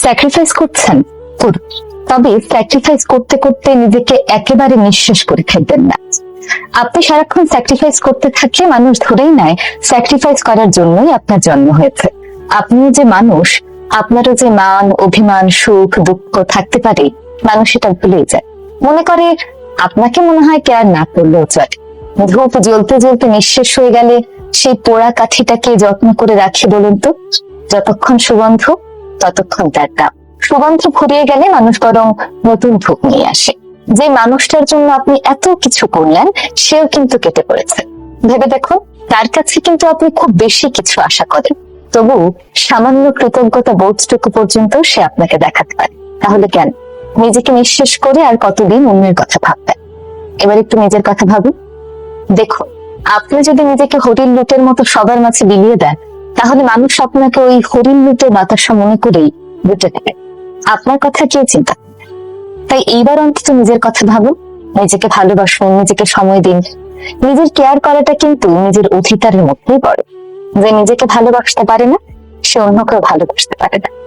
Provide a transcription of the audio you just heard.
Sacrifice করছেন, করুন, তবে স্যাক্রিফাইস করতে করতে নিজেকে একেবারে নিঃশেষ করে ফেলবেন না। আপনি সারাক্ষণ স্যাক্রিফাইস করতে থাকলে মানুষ ধরেই নেয় স্যাক্রিফাইস করার জন্যই আপনার জন্ম হয়েছে। আপনিও যে মানুষ, আপনারও যে মান, অভিমান, সুখ দুঃখ থাকতে পারে, মানুষ এটা ভুলেই যায়। মনে করে আপনাকে মনে হয় কেয়ার না করলেও চলে। ধূপ জ্বলতে জ্বলতে নিঃশেষ হয়ে গেলে সেই পোড়া কাঠিটাকে যত্ন করে রাখি বলুন তো? যতক্ষণ সুগন্ধ ততক্ষণ তার দাম। সুগন্ধ ফুরিয়ে গেলে মানুষ বরং নতুন ধূপ নিয়ে আসে। যে মানুষটার জন্য আপনি এত কিছু করলেন, সেও কিন্তু কেটে পড়েছে। ভেবে দেখুন, তার কাছে কিন্তু আপনি খুব বেশি কিছু আশা করেন, তবু সামান্য কৃতজ্ঞতা বোধটুকু পর্যন্ত সে আপনাকে দেখাতে পারে। তাহলে কেন নিজেকে নিঃশেষ করে আর কতদিন অন্যের কথা ভাববেন? এবার একটু নিজের কথা ভাবুন। দেখুন, আপনি যদি নিজেকে হরিণ লুটের মতো সবার মাঝে বিলিয়ে দেন, তাহলে মানুষ আপনাকে ওই হরিণ লুটের বাতাসা মনে করেই লুটে দেবে। আপনার কথা কে চিন্তা করবে? তাই এইবার অন্তত নিজের কথা ভাবুন, নিজেকে ভালোবাসুন, নিজেকে সময় দিন। নিজের কেয়ার করাটা কিন্তু নিজের অধিকারের মধ্যেই পড়ে। যে নিজেকে ভালোবাসতে পারে না, সে অন্য কেউ ভালোবাসতে পারে না।